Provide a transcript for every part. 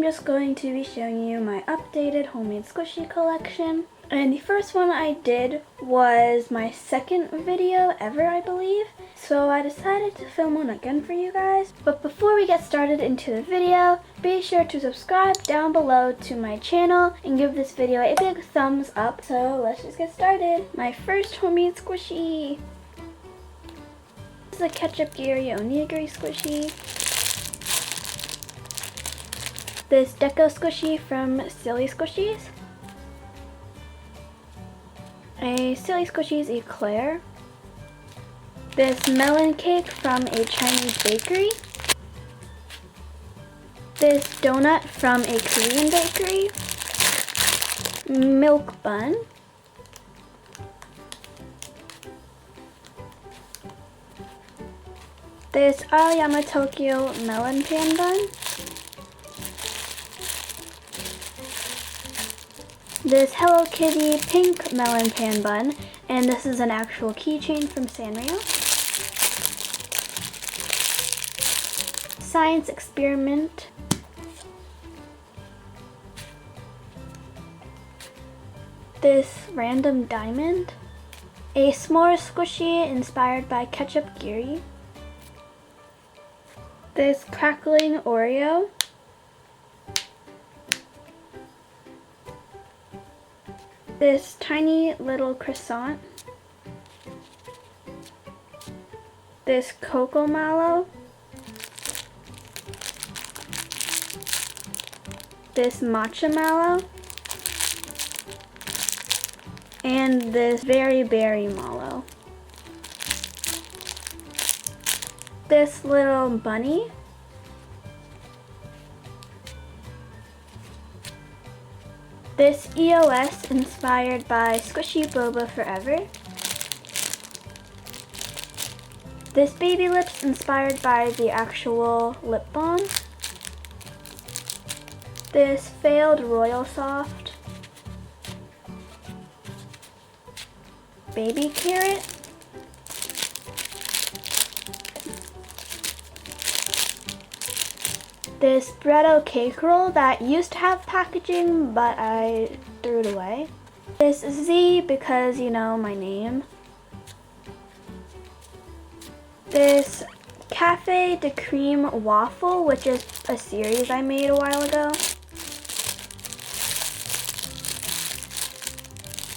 just going to be showing you my updated homemade squishy collection. And the first one I did was my second video ever, I believe. So I decided to film one again for you guys. But before we get started into the video, be sure to subscribe down below to my channel and give this video a big thumbs up. So let's just get started. My first homemade squishy. This is a ketchup Gary onigiri squishy. This deco squishy from Silly Squishies. A Silly Squishies eclair. This melon cake from a Chinese bakery. This donut from a Korean bakery. Milk bun. This Aoyama Tokyo melon pan bun. This Hello Kitty pink melon pan bun, and this is an actual keychain from Sanrio. Science experiment. This random diamond. A s'more squishy inspired by ketchup Giri. This crackling Oreo. This tiny little croissant. This cocoa mallow. This matcha mallow. And this very berry mallow. This little bunny. This EOS inspired by Squishy Boba Forever. This baby lips inspired by the actual lip balm. This failed Royal Soft. Baby carrot. This Bretto cake roll that used to have packaging, but I threw it away. This Z because, you know, my name. This Cafe de Cream waffle, which is a series I made a while ago.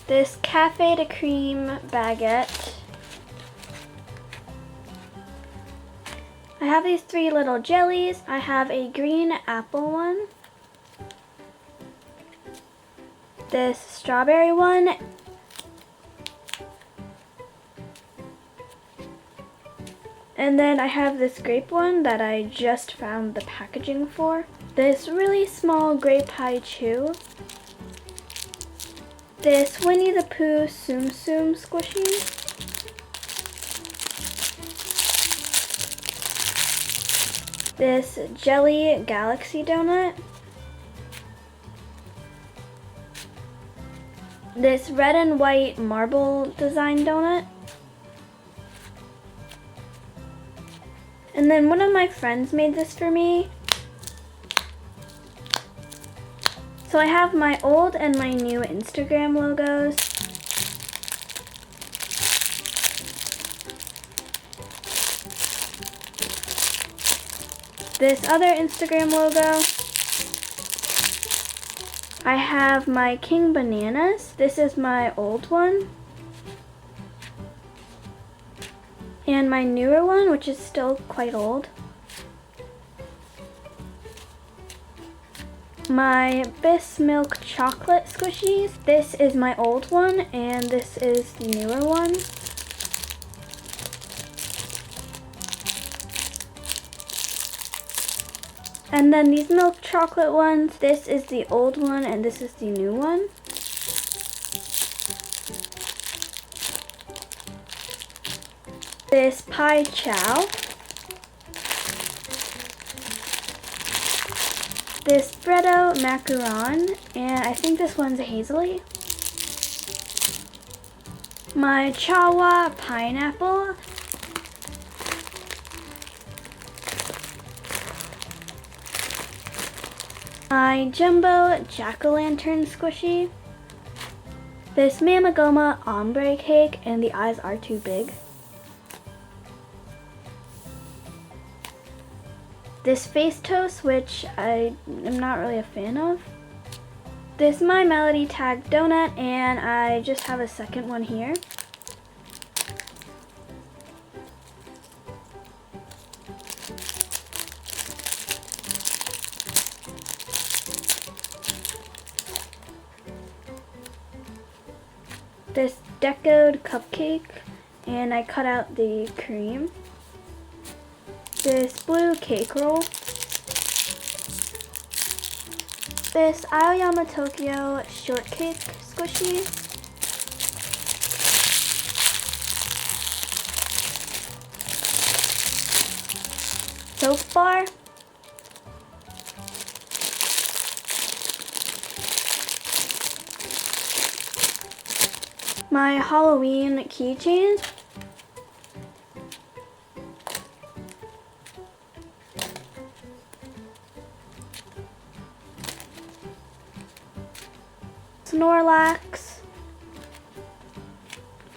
This Cafe de Cream baguette. I have these three little jellies. I have a green apple one, this strawberry one, and then I have this grape one that I just found the packaging for. This really small grape high chew. This Winnie the Pooh Tsum Tsum squishy. This Jelly Galaxy donut. This red and white marble design donut. And then one of my friends made this for me. So I have my old and my new Instagram logos. This other Instagram logo. I have my King Bananas. This is my old one. And my newer one, which is still quite old. My Bis Milk Chocolate Squishies. This is my old one, and this is the newer one. And then these milk chocolate ones, this is the old one and this is the new one. This pie chow. This Bretto macaron, and I think this one's a hazily. My Chawa pineapple. My jumbo jack-o'-lantern squishy. This Mamagoma ombre cake, and the eyes are too big. This face toast, which I am not really a fan of. This My Melody tag donut, and I just have a second one here. This decoed cupcake, and I cut out the cream. This blue cake roll. This Aoyama Tokyo shortcake squishy. Soap bar. My Halloween keychains. Snorlax,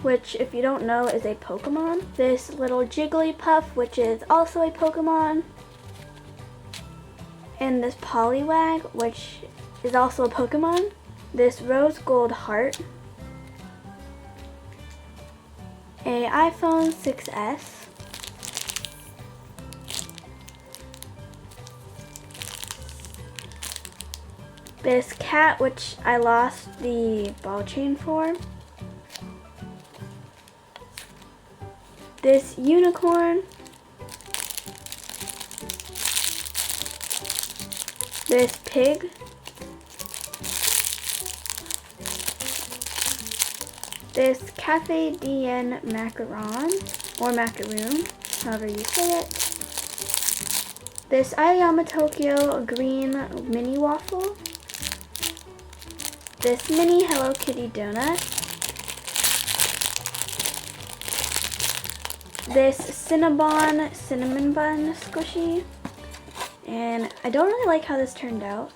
which if you don't know is a Pokemon. This little Jigglypuff, which is also a Pokemon. And this Poliwag, which is also a Pokemon. This rose gold heart. A iPhone 6S. This cat, which I lost the ball chain for. This unicorn. This pig. This Cafe Dien macaron, or macaroon, however you say it. This Aoyama Tokyo green mini waffle. This mini Hello Kitty donut. This Cinnabon cinnamon bun squishy. And I don't really like how this turned out.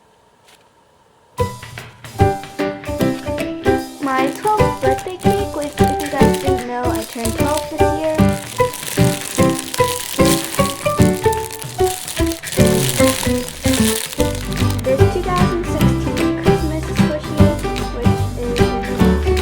My 12th birthday cake, which if you guys didn't know, I turned 12 this year. This 2016 Christmas squishy, which is the Christmas tree.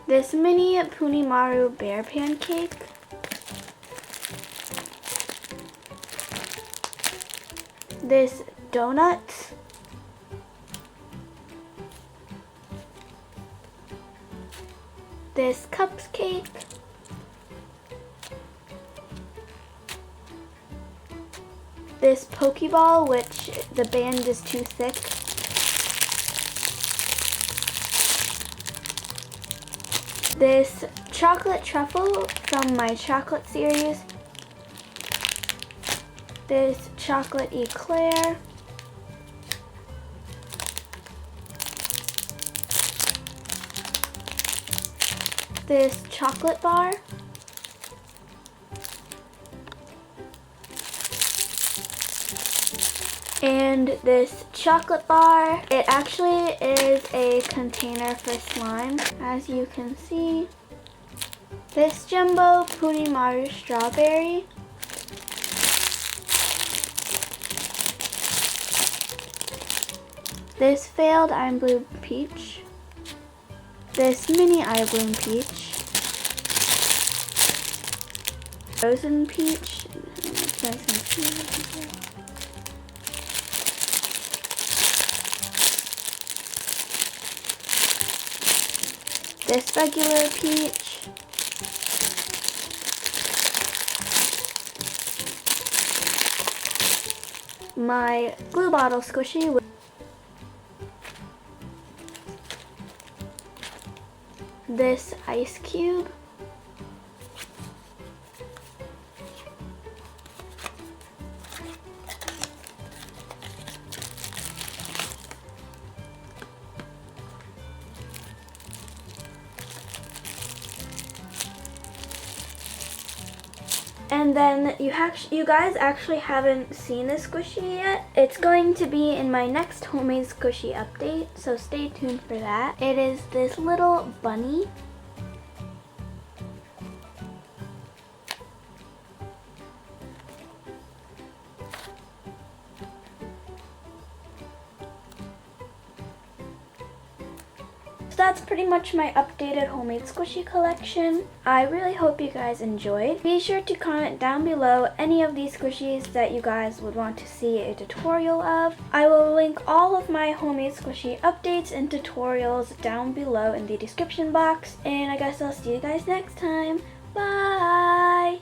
This mini Punimaru bear pancake. This donut. This cupcake. This Pokeball, which the band is too thick. This chocolate truffle from my chocolate series. This chocolate eclair. This chocolate bar. And this chocolate bar, it actually is a container for slime, as you can see. This jumbo Puni Maru strawberry. This failed Iron Bloom peach. This mini Iron Bloom peach. Frozen peach. This regular peach. My glue bottle squishy. This ice cube. And then you guys actually haven't seen this squishy yet. It's going to be in my next homemade squishy update, so stay tuned for that. It is this little bunny. That's pretty much my updated homemade squishy collection. I really hope you guys enjoyed. Be sure to comment down below any of these squishies that you guys would want to see a tutorial of. I will link all of my homemade squishy updates and tutorials down below in the description box. And I guess I'll see you guys next time. Bye!